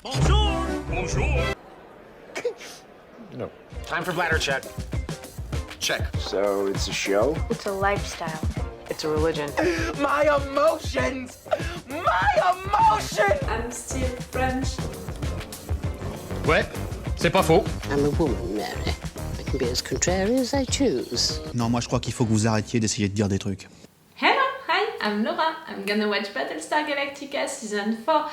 Bonjour! Bonjour! No. Time for bladder check. Check. So it's a show? It's a lifestyle. It's a religion. My emotions! My emotions! I'm still French. Ouais, c'est pas faux. I'm a woman, Mary. I can be as contrary as I choose. Non, moi je crois qu'il faut que vous arrêtiez d'essayer de dire des trucs. Hello, hi, I'm Laura. I'm gonna watch Battlestar Galactica Season 4,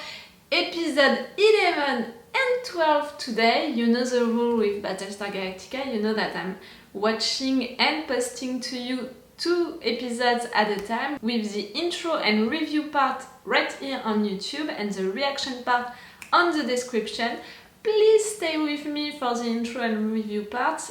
Episode 11 and 12 today. You know the rule with Battlestar Galactica, you know that I'm watching and posting to you 2 episodes at a time with the intro and review part right here on YouTube and the reaction part on the description. Please stay with me for the intro and review part,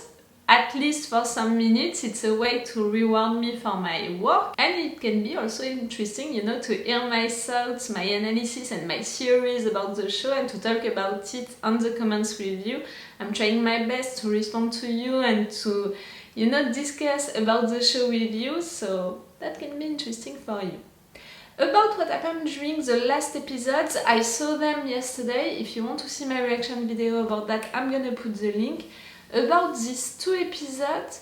at least for some minutes. It's a way to reward me for my work, and it can be also interesting, you know, to hear my thoughts, my analysis and my theories about the show and to talk about it on the comments with you. I'm trying my best to respond to you and to, you know, discuss about the show with you, so that can be interesting for you. About what happened during the last episodes, I saw them yesterday. If you want to see my reaction video about that, I'm gonna put the link. About these 2 episodes,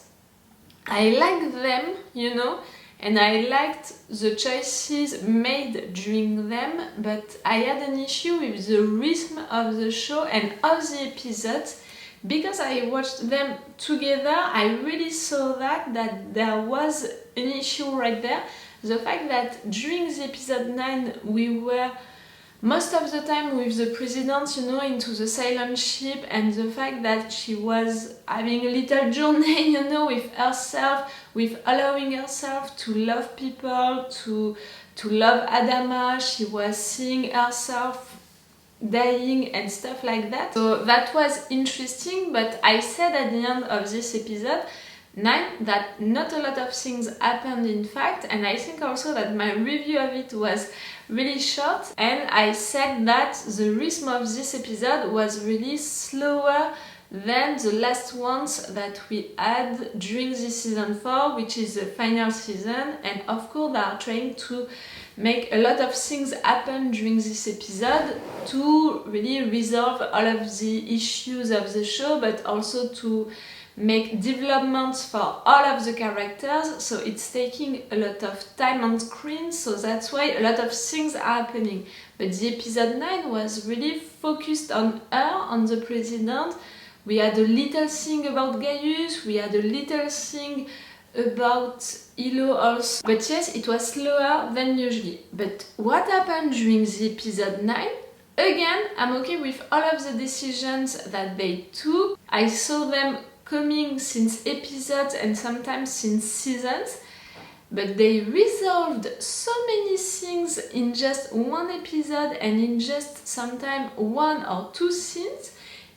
I liked them, you know, and I liked the choices made during them, but I had an issue with the rhythm of the show and of the episodes. Because I watched them together, I really saw that there was an issue right there. The fact that during the episode 9 we were most of the time with the president, you know, into the cylon ship, and the fact that she was having a little journey, you know, with herself, with allowing herself to love people, to love Adama, she was seeing herself dying and stuff like that. So that was interesting, but I said at the end of this episode 9 that not a lot of things happened in fact, and I think also that my review of it was really short, and I said that the rhythm of this episode was really slower than the last ones that we had during this season 4, which is the final season, and of course they are trying to make a lot of things happen during this episode to really resolve all of the issues of the show, but also to make developments for all of the characters, so it's taking a lot of time on screen, so that's why a lot of things are happening. But the episode 9 was really focused on her, on the president. We had a little thing about Gaius, we had a little thing about Hilo also, but yes, it was slower than usually. But what happened during the episode 9? Again, I'm okay with all of the decisions that they took. I saw them coming since episodes and sometimes since seasons, but they resolved so many things in just one episode and in just sometimes 1 or 2 scenes.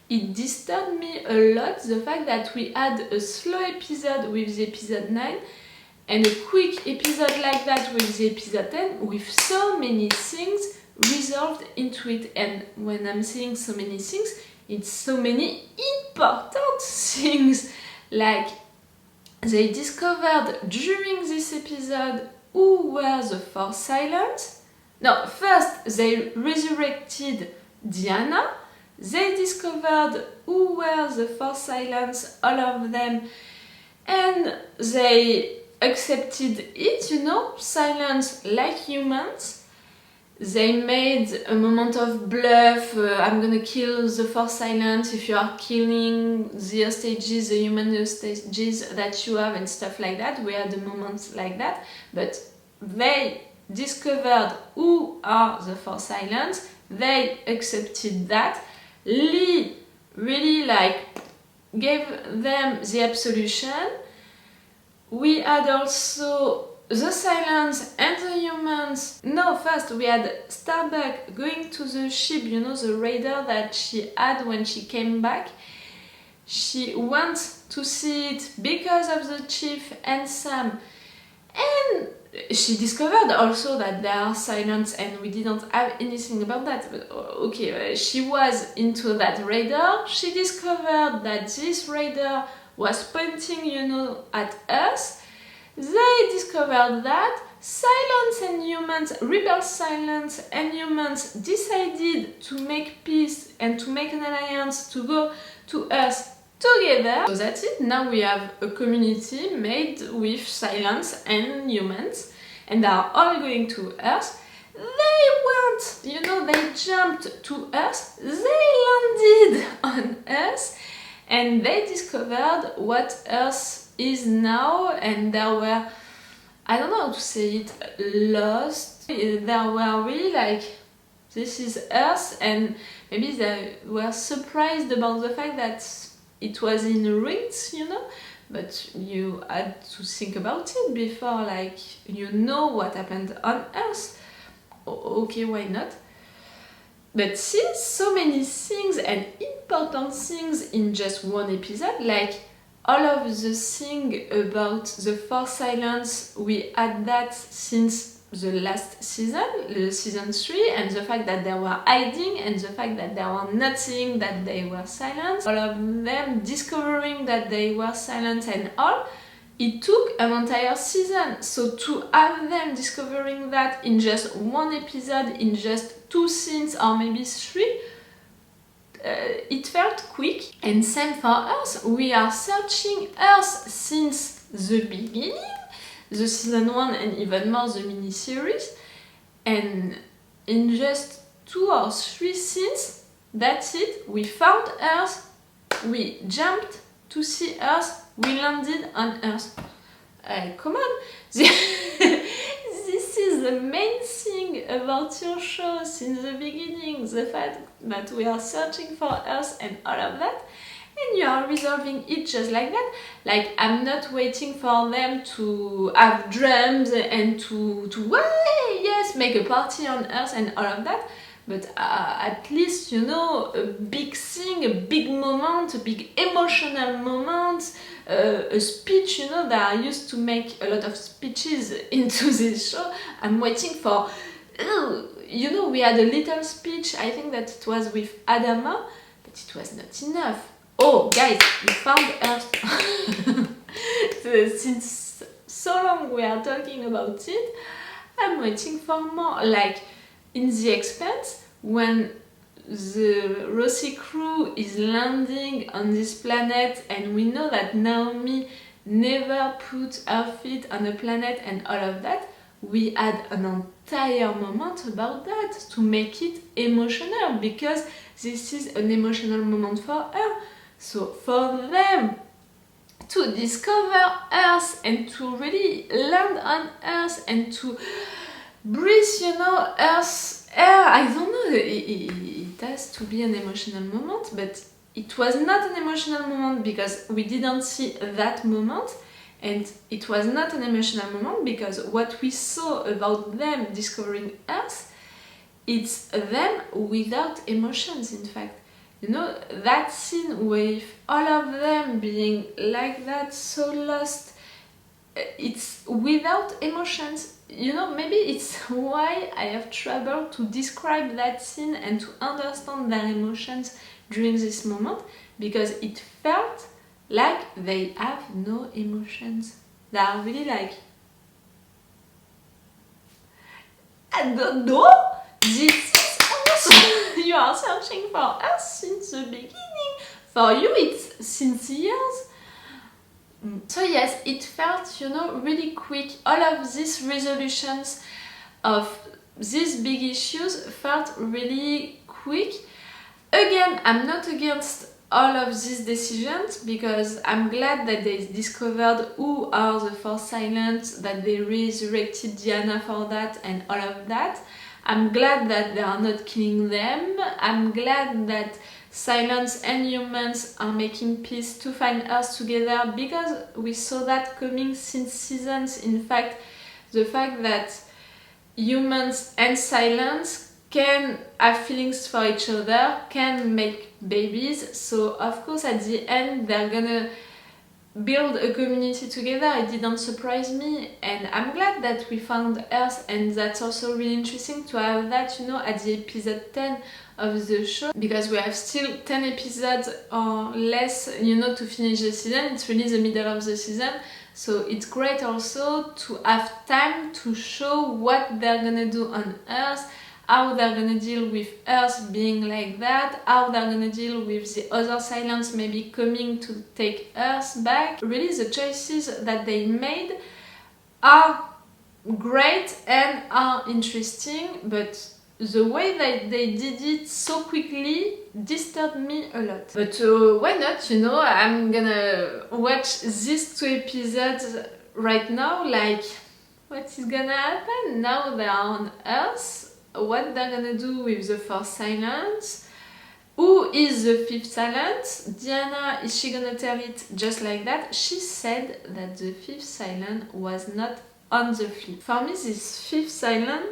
It disturbed me a lot, the fact that we had a slow episode with the episode 9 and a quick episode like that with the episode 10 with so many things resolved into it. And when I'm saying so many things, it's so many important things, like they discovered during this episode who were the 4 cylons. No, first they resurrected Diana, they discovered who were the 4 cylons, all of them, and they accepted it, you know, cylons like humans. They made a moment of bluff, I'm gonna kill the 4 cylons if you are killing the hostages, the human hostages that you have and stuff like that. We had a moment like that, but they discovered who are the 4 cylons, they accepted that. Lee really gave them the absolution. We had also the cylons and the humans. No, first we had Starbuck going to the ship, you know, the radar that she had when she came back. She wants to see it because of the chief and Sam. And she discovered also that there are cylons, and we didn't have anything about that. But okay, she was into that radar. She discovered that this radar was pointing, you know, at us. They discovered that. Cylons and humans, rebel Cylons and humans decided to make peace and to make an alliance to go to Earth together. So that's it. Now we have a community made with Cylons and humans, and they are all going to Earth. They went, they jumped to Earth, they landed on Earth, and they discovered what Earth is now, and there were, I don't know how to say it, lost. They were really like, this is Earth, and maybe they were surprised about the fact that it was in ruins, but you had to think about it before, like, what happened on Earth. Okay, why not? But since so many things and important things in just one episode, like all of the thing about the 4 Cylons, we had that since the last season, season 3, and the fact that they were hiding and the fact that they were not seeing that they were Cylons, all of them discovering that they were Cylons and all, it took an entire season. So to have them discovering that in just one episode, in just 2 scenes or maybe 3, it felt quick. And same for us, we are searching Earth since the beginning, the season 1 and even more the miniseries, and in just 2 or 3 scenes, that's it, we found Earth, we jumped to see Earth, we landed on Earth. Come on! This is the main thing about your show since the beginning, the fact that we are searching for Earth and all of that, and you are resolving it just like that. Like, I'm not waiting for them to have drums and to yes, make a party on Earth and all of that, but at least, a big thing, a big moment, a big emotional moment, a speech, they are used to make a lot of speeches into this show. I'm waiting for, we had a little speech, I think that it was with Adama, but it was not enough. Oh, guys, we found Earth. Since so long we are talking about it, I'm waiting for more. Like, in The Expanse, when the Rossi crew is landing on this planet, and we know that Naomi never put her feet on a planet and all of that, we had an entire moment about that to make it emotional, because this is an emotional moment for her. So for them to discover Earth and to really land on Earth and to breathe, Earth's air, I don't know, it has to be an emotional moment, but it was not an emotional moment because we didn't see that moment, and it was not an emotional moment because what we saw about them discovering Earth, it's them without emotions, in fact. That scene with all of them being like that, so lost, it's without emotions. Maybe it's why I have trouble to describe that scene and to understand their emotions during this moment, because it felt like they have no emotions. They are really like, I don't know, this is awesome. You are searching for us since the beginning. For you, it's since years. So yes, it felt, really quick. All of these resolutions of these big issues felt really quick. Again, I'm not against all of these decisions, because I'm glad that they discovered who are the 4 Cylons, that they resurrected Diana for that and all of that. I'm glad that they are not killing them. I'm glad that Cylons and humans are making peace to find Earth together, because we saw that coming since seasons. In fact, the fact that humans and Cylons can have feelings for each other, can make babies, so of course at the end they're gonna build a community together. It didn't surprise me, and I'm glad that we found Earth, and that's also really interesting to have that, you know, at the episode 10 of the show, because we have still 10 episodes or less, you know, to finish the season. It's really the middle of the season, so it's great also to have time to show what they're gonna do on Earth, how they're gonna deal with Earth being like that, how they're gonna deal with the other Cylons maybe coming to take Earth back. Really, the choices that they made are great and are interesting, but the way that they did it so quickly disturbed me a lot. But why not, you know, I'm gonna watch these 2 episodes right now, like, what is gonna happen? Now they're on Earth, what they're gonna do with the 4th Cylons, who is the 5th Cylon, Diana, is she gonna tell it just like that? She said that the 5th Cylon was not on the fleet. For me, this 5th Cylon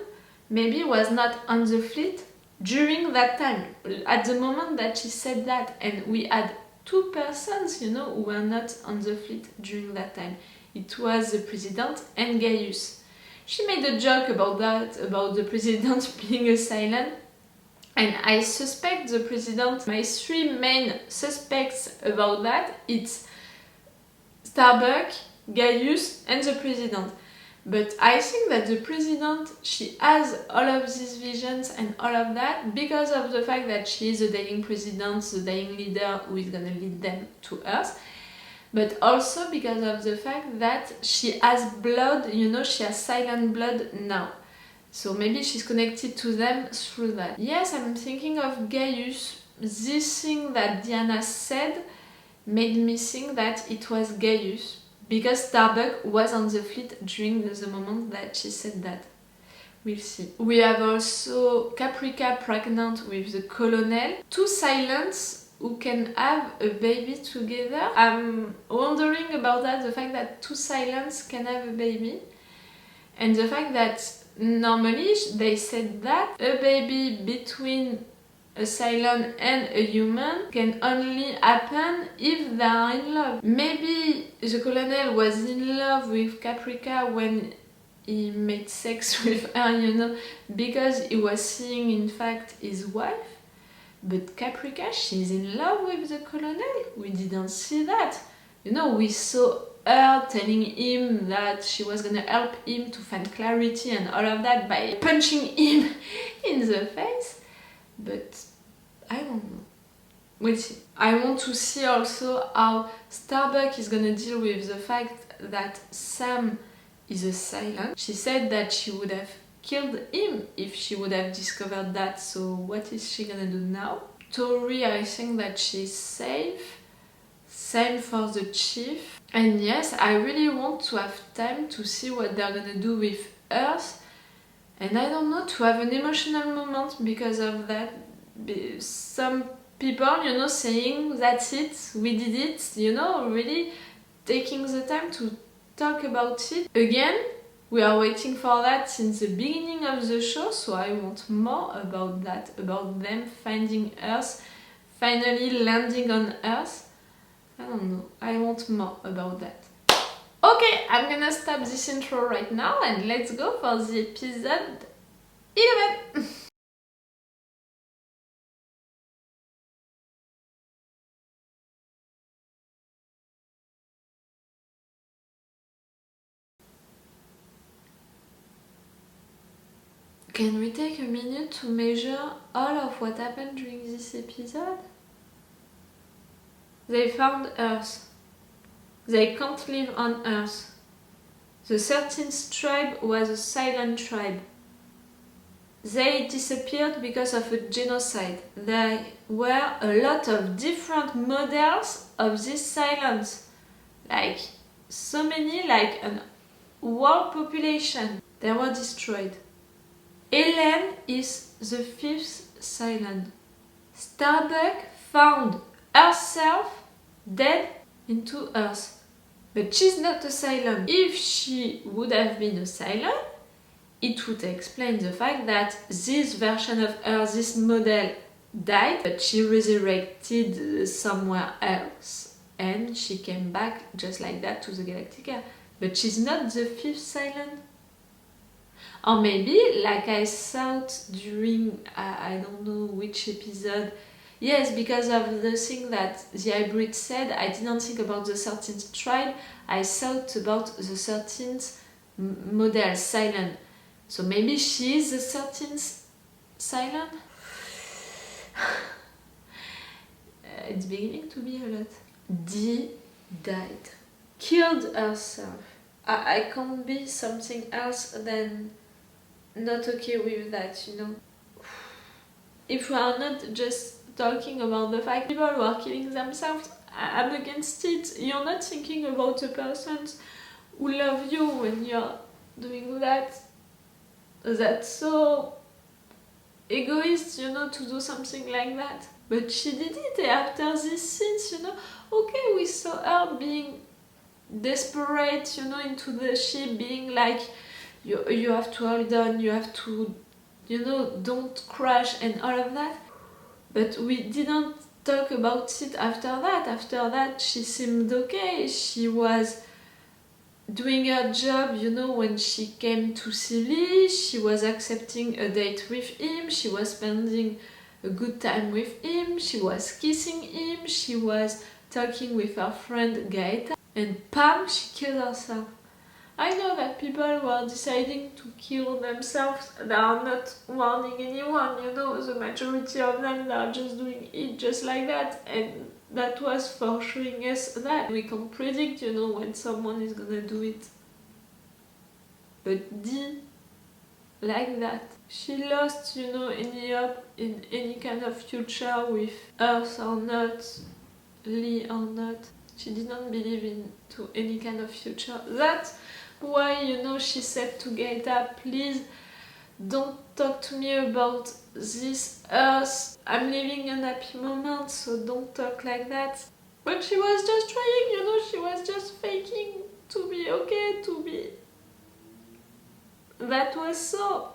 maybe was not on the fleet during that time, at the moment that she said that, and we had 2 persons, you know, who were not on the fleet during that time. It was the President and Gaius. She made a joke about that, about the President being a Cylon, and I suspect the President. My 3 main suspects about that, it's Starbuck, Gaius and the President. But I think that the President, she has all of these visions and all of that because of the fact that she is the dying President, the dying leader who is gonna lead them to Earth. But also because of the fact that she has blood, you know, she has Cylon blood now. So maybe she's connected to them through that. Yes, I'm thinking of Gaius. This thing that Diana said made me think that it was Gaius, because Starbuck was on the fleet during the moment that she said that. We'll see. We have also Caprica pregnant with the Colonel. 2 Cylons who can have a baby together. I'm wondering about that, the fact that 2 Cylons can have a baby, and the fact that normally they said that a baby between a Cylon and a human can only happen if they are in love. Maybe the Colonel was in love with Caprica when he made sex with her, you know, because he was seeing in fact his wife. But Caprica, she's in love with the Colonel. We didn't see that. You know, we saw her telling him that she was gonna help him to find clarity and all of that by punching him in the face. But I don't know. We'll see. I want to see also how Starbuck is gonna deal with the fact that Sam is a Cylon. She said that she would have killed him if she would have discovered that, so what is she gonna do now? Tori, I think that she's safe. Same for the Chief. And yes, I really want to have time to see what they're gonna do with Earth, and I don't know, to have an emotional moment because of that. Some people, you know, saying that's it, we did it, you know, really taking the time to talk about it. Again, we are waiting for that since the beginning of the show, so I want more about that, about them finding Earth, finally landing on Earth. I don't know, I want more about that. Okay, I'm gonna stop this intro right now and let's go for the episode 11. Can we take a minute to measure all of what happened during this episode? They found Earth. They can't live on Earth. The 13th tribe was a Cylon tribe. They disappeared because of a genocide. There were a lot of different models of these Cylons. Like, so many, like a world population. They were destroyed. Helen is the 5th Cylon. Starbuck found herself dead into Earth. But she's not a Cylon. If she would have been a Cylon, it would explain the fact that this version of her, this model, died, but she resurrected somewhere else. and she came back just like that to the Galactica. But she's not the fifth cylon. Or maybe, like I thought during, I don't know which episode, yes, because of the thing that the hybrid said, I didn't think about the 13th tribe, I thought about the 13th model, cylon. So maybe she is the 13th cylon? It's beginning to be a lot. Dee died. Killed herself. I can't be something else than not okay with that, you know. If we are not just talking about the fact people who are killing themselves, I'm against it. You're not thinking about the persons who love you when you're doing that. That's so egoist, you know, to do something like that. But she did it after these scenes, you know. Okay, we saw her being desperate, you know, into the ship, being like, you have to hold on, you have to, you know, don't crash and all of that. But we didn't talk about it after that. After that, she seemed okay. She was doing her job, you know, when she came to Silly, she was accepting a date with him, she was spending a good time with him, she was kissing him, she was talking with her friend Gaeta, and pam, she killed herself. I know that people who are deciding to kill themselves, they are not warning anyone, you know, the majority of them, they are just doing it just like that, and that was for showing us that we can't predict, you know, when someone is gonna do it. But Dee, like that, she lost, you know, any hope in any kind of future with Earth or not, Lee or not. She didn't believe into any kind of future. That's why, you know, she said to Gaeta, please don't talk to me about this Earth. I'm living an happy moment, so don't talk like that. But she was just trying, you know, she was just faking to be okay, to be... That was so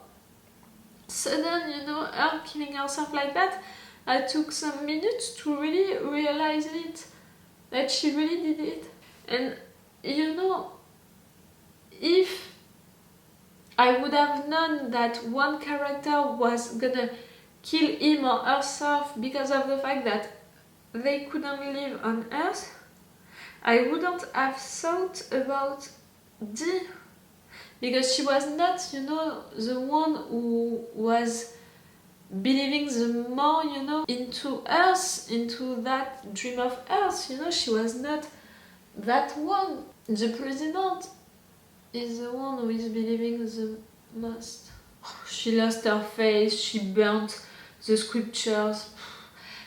sudden, you know, her killing herself like that. I took some minutes to really realize it, that she really did it. And, you know, if I would have known that one character was gonna kill him or herself because of the fact that they couldn't live on Earth, I wouldn't have thought about Dee. Because she was not, you know, the one who was believing the more, you know, into Earth, into that dream of Earth, you know, she was not that one. The president is the one who is believing the most. She lost her face, she burnt the scriptures.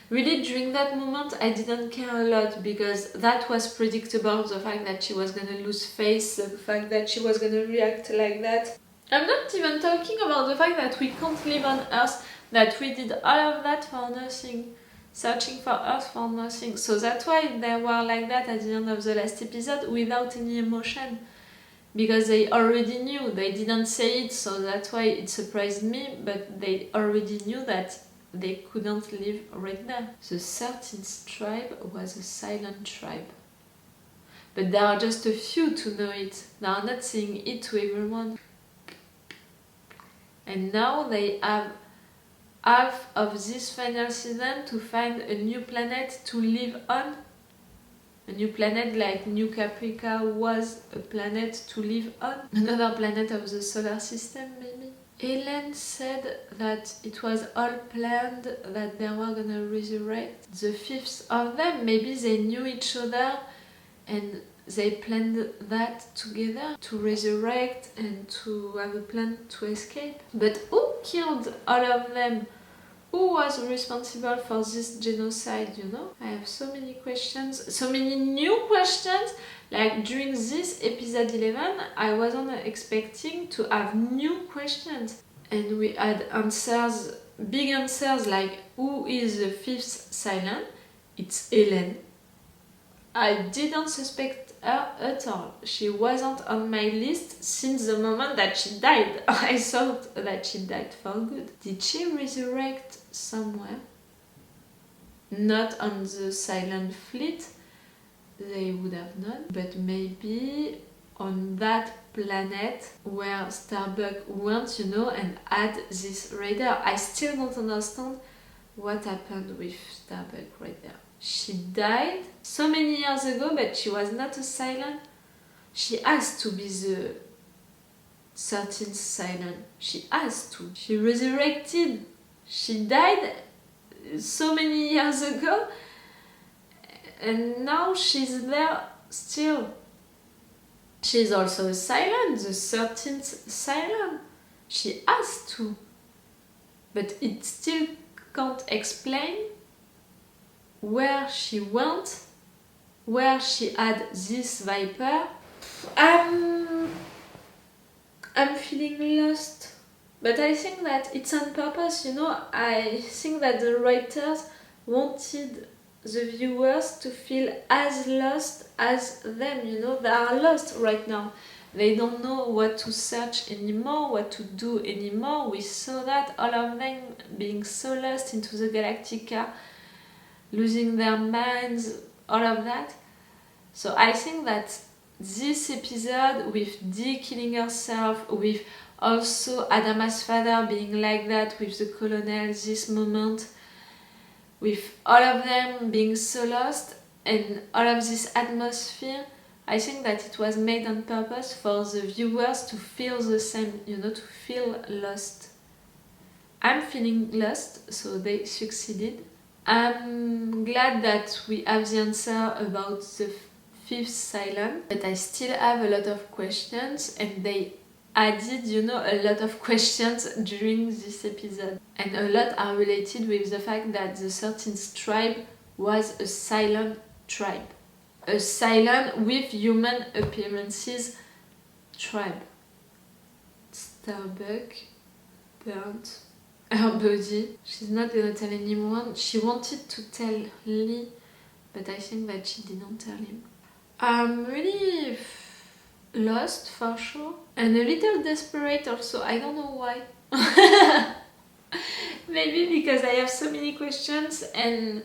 Really, during that moment, I didn't care a lot because that was predictable, the fact that she was gonna lose face, the fact that she was gonna react like that. I'm not even talking about the fact that we can't live on Earth, that we did all of that for nothing, searching for Earth for nothing. So that's why they were like that at the end of the last episode without any emotion. Because they already knew, they didn't say it, so that's why it surprised me, but they already knew that they couldn't live right there. The 13th tribe was a silent tribe. But there are just a few to know it. They are not saying it to everyone. And now they have half of this final season to find a new planet to live on. A new planet like New Caprica was a planet to live on. Another planet of the solar system, maybe. Helen said that it was all planned, that they were gonna resurrect the fifth of them. Maybe they knew each other and they planned that together to resurrect and to have a plan to escape. But who killed all of them? Who was responsible for this genocide, you know? I have so many questions, so many new questions. Like during this episode 11, I wasn't expecting to have new questions. And we had answers, big answers like who is the fifth cylon? It's Helen. I didn't suspect her at all. She wasn't on my list since the moment that she died. I thought that she died for good. Did she resurrect somewhere? Not on the Cylon fleet, they would have known, but maybe on that planet where Starbuck went, and had this radar. I still don't understand what happened with Starbuck right there. She died so many years ago, but she was not a cylon. She has to be the 13th cylon. She has to. She resurrected. She died so many years ago, and now she's there still. She's also a cylon, the 13th cylon. She has to. But it still can't explain where she went, where she had this Viper. I'm feeling lost. But I think that it's on purpose, I think that the writers wanted the viewers to feel as lost as them, they are lost right now. They don't know what to search anymore, what to do anymore. We saw that, all of them being so lost into the Galactica, losing their minds, all of that. So I think that this episode, with Dee killing herself, with also Adama's father being like that with the colonel, this moment, with all of them being so lost and all of this atmosphere, I think that it was made on purpose for the viewers to feel the same, to feel lost. I'm feeling lost, so they succeeded. I'm glad that we have the answer about the 5th cylon, but I still have a lot of questions, and they added, a lot of questions during this episode. And a lot are related with the fact that the 13th tribe was a cylon tribe. A cylon with human appearances tribe. Starbuck burnt her body. She's not gonna tell anyone. She wanted to tell Lee, but I think that she didn't tell him. I'm really lost for sure, and a little desperate also. I don't know why. Maybe because I have so many questions, and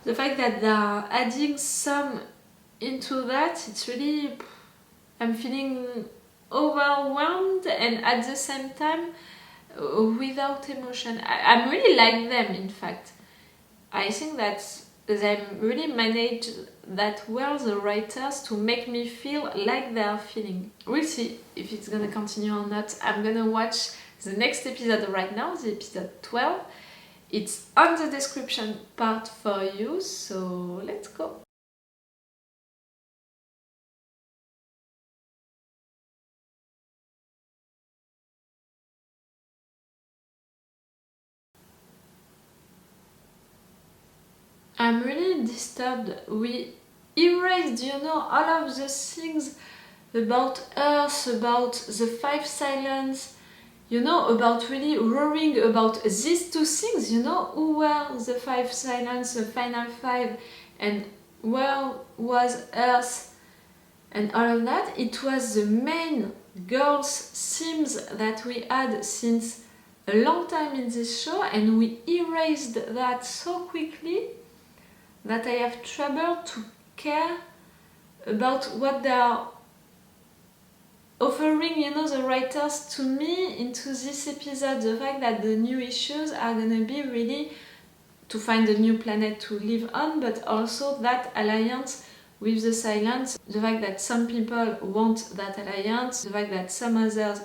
the fact that they are adding some into that, it's really, I'm feeling overwhelmed, and at the same time without emotion. I'm really like them, in fact. I think that they really managed that well, the writers, to make me feel like they are feeling. We'll see if it's gonna continue or not. I'm gonna watch the next episode right now, the episode 12. It's on the description part for you, so let's go. I'm really disturbed. We erased, all of the things about Earth, about the 5 cylons, about really worrying about these two things, who were the 5 cylons, the final 5, and where was Earth, and all of that. It was the main girls' themes that we had since a long time in this show, and we erased that so quickly that I have trouble to care about what they are offering, the writers to me into this episode. The fact that the new issues are gonna be really to find a new planet to live on, but also that alliance with the Cylons. The fact that some people want that alliance, the fact that some others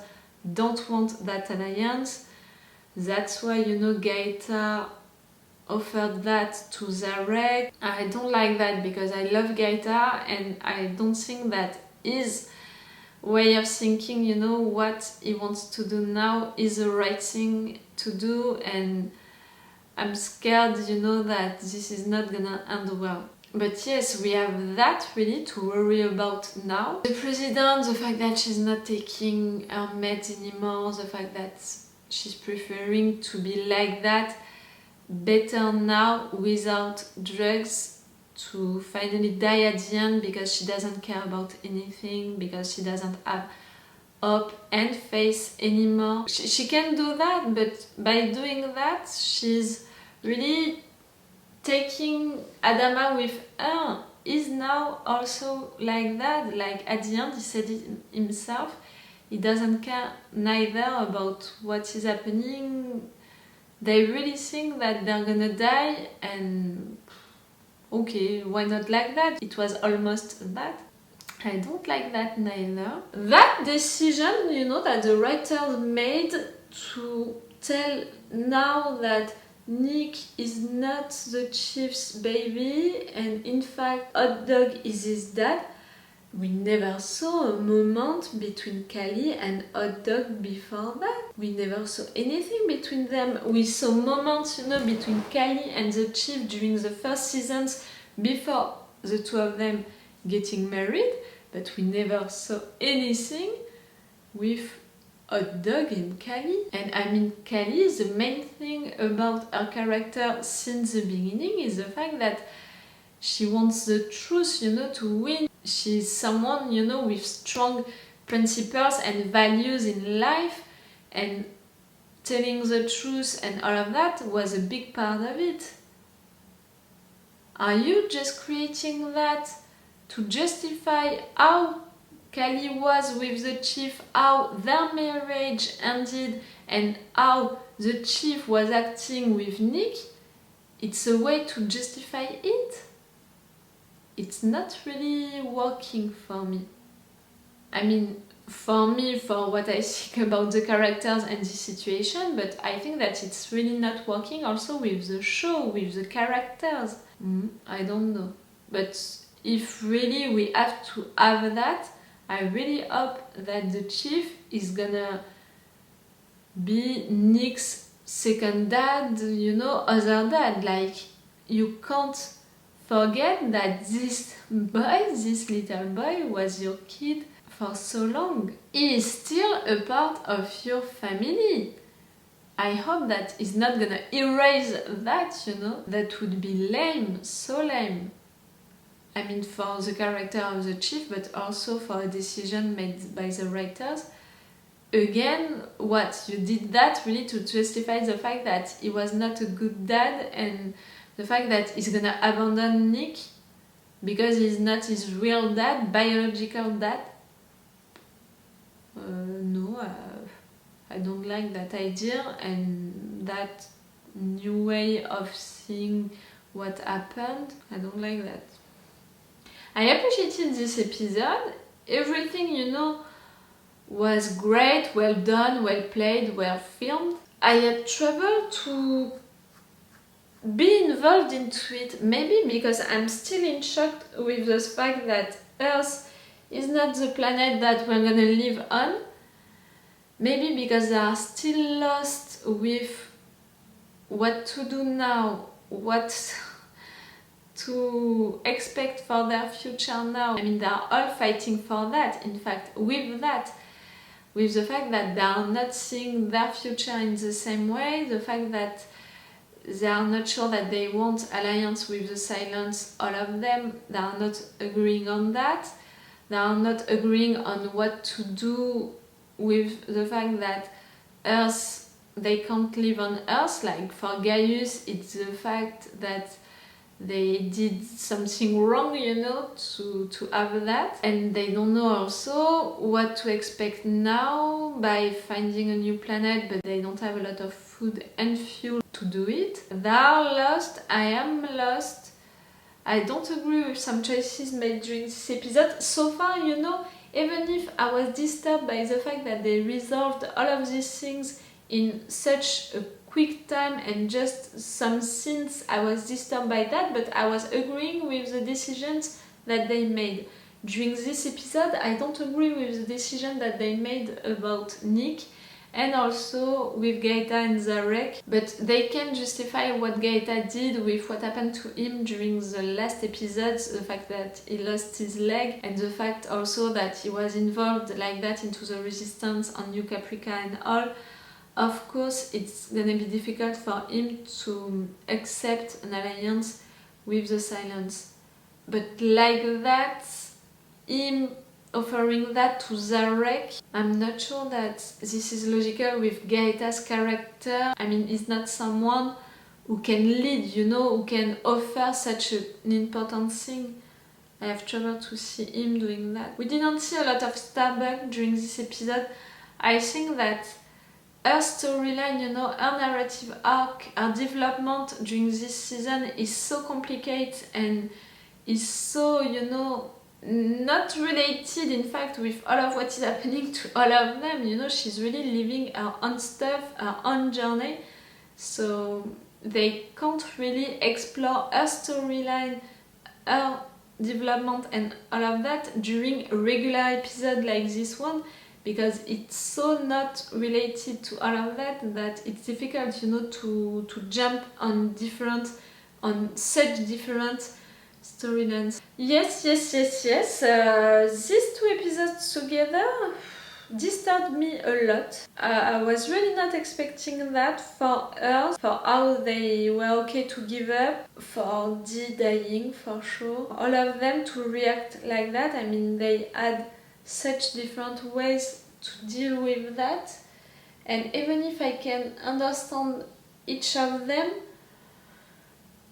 don't want that alliance. That's why, Gaeta offered that to Zarek. I don't like that because I love Gaeta, and I don't think that his way of thinking, what he wants to do now is the right thing to do, and I'm scared, that this is not gonna end well. But yes, we have that really to worry about now. The president, the fact that she's not taking her meds anymore, the fact that she's preferring to be like that, better now without drugs, to finally die at the end because she doesn't care about anything, because she doesn't have hope and faith anymore. She can do that, but by doing that, she's really taking Adama with her is now also like that. Like at the end he said it himself, he doesn't care neither about what is happening. They really think that they're gonna die, and okay, why not like that? It was almost that. I don't like that neither. That decision, you know, that the writers made to tell now that Nick is not the chief's baby and in fact Hot Dog is his dad. We never saw a moment between Callie and Hot Dog before that. We never saw anything between them. We saw moments, you know, between Callie and the chief during the first seasons before the two of them getting married, but we never saw anything with Hot Dog and Callie. And I mean, Callie, the main thing about her character since the beginning is the fact that she wants the truth, you know, to win. She's someone, you know, with strong principles and values in life, and telling the truth and all of that was a big part of it. Are you just creating that to justify how Callie was with the chief, how their marriage ended, and how the chief was acting with Nick? It's a way to justify it. It's not really working for me. I mean, for me, for what I think about the characters and the situation, but I think that it's really not working also with the show, with the characters. I don't know. But if really we have to have that, I really hope that the chief is gonna be Nick's second dad, you know, other dad. Like, you can't forget that this boy, this little boy, was your kid for so long. He is still a part of your family. I hope that he's not gonna erase that, you know. That would be lame, so lame. I mean, for the character of the chief, but also for a decision made by the writers. Again, what? You did that really to justify the fact that he was not a good dad, and the fact that he's gonna abandon Nick because he's not his real dad, biological dad. No, I don't like that idea and that new way of seeing what happened. I don't like that. I appreciated this episode. Everything, you know, was great, well done, well played, well filmed. I had trouble to be involved into it, maybe because I'm still in shock with the fact that Earth is not the planet that we're gonna live on. Maybe because they are still lost with what to do now, what to expect for their future now. I mean, they are all fighting for that, in fact, with the fact that they are not seeing their future in the same way, the fact that they are not sure that they want alliance with the Cylons, all of them, they are not agreeing on that. They are not agreeing on what to do with the fact that Earth, they can't live on Earth. Like for Gaius, it's the fact that they did something wrong, you know, to have that. And they don't know also what to expect now by finding a new planet, but they don't have a lot of food and fuel to do it. They are lost, I am lost. I don't agree with some choices made during this episode. So far, you know, even if I was disturbed by the fact that they resolved all of these things in such a quick time and just some scenes, I was disturbed by that, but I was agreeing with the decisions that they made. During this episode, I don't agree with the decision that they made about Nick and also with Gaeta and Zarek, but they can justify what Gaeta did with what happened to him during the last episodes, the fact that he lost his leg and the fact also that he was involved like that into the resistance on New Caprica and all. Of course, it's gonna be difficult for him to accept an alliance with the Cylons, but like that, him offering that to Zarek, I'm not sure that this is logical with Gaeta's character. I mean, he's not someone who can lead, you know, who can offer such an important thing I have trouble to see him doing that. We didn't see a lot of Starbuck during this episode. I think that her storyline, you know, her narrative arc, her development during this season is so complicated and is so, you know, not related in fact with all of what is happening to all of them. You know, she's really living her own stuff, her own journey, so they can't really explore her storyline, her development and all of that during a regular episode like this one, because it's so not related to all of that it's difficult, you know, to jump on such different storylines. Yes. These two episodes together disturbed me a lot. I was really not expecting that for her, for how they were okay to give up, for Dee dying for sure. All of them to react like that. I mean, they had such different ways to deal with that. And even if I can understand each of them,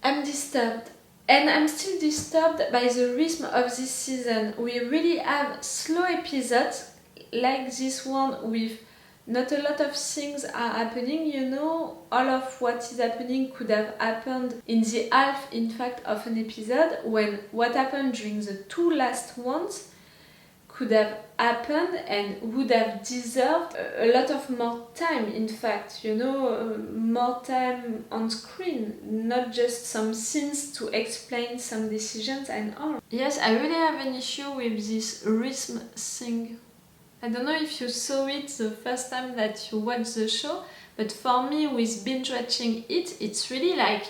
I'm disturbed. And I'm still disturbed by the rhythm of this season. We really have slow episodes like this one with not a lot of things are happening, you know. All of what is happening could have happened in the half, in fact, of an episode, when what happened during the two last ones could have happened and would have deserved a lot of more time, in fact, you know, more time on screen, not just some scenes to explain some decisions and all. Yes, I really have an issue with this rhythm thing. I don't know if you saw it the first time that you watched the show, but for me, with binge watching it, it's really like,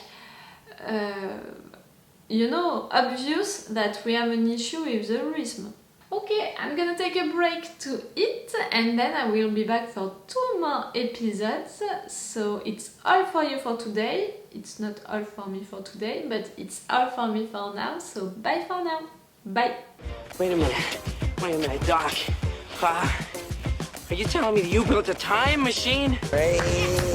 you know, obvious that we have an issue with the rhythm. Okay, I'm gonna take a break to eat and then I will be back for 2 more episodes. So it's all for you for today. It's not all for me for today, but it's all for me for now. So bye for now. Bye. Wait a minute, Doc. Are you telling me that you built a time machine? Crazy.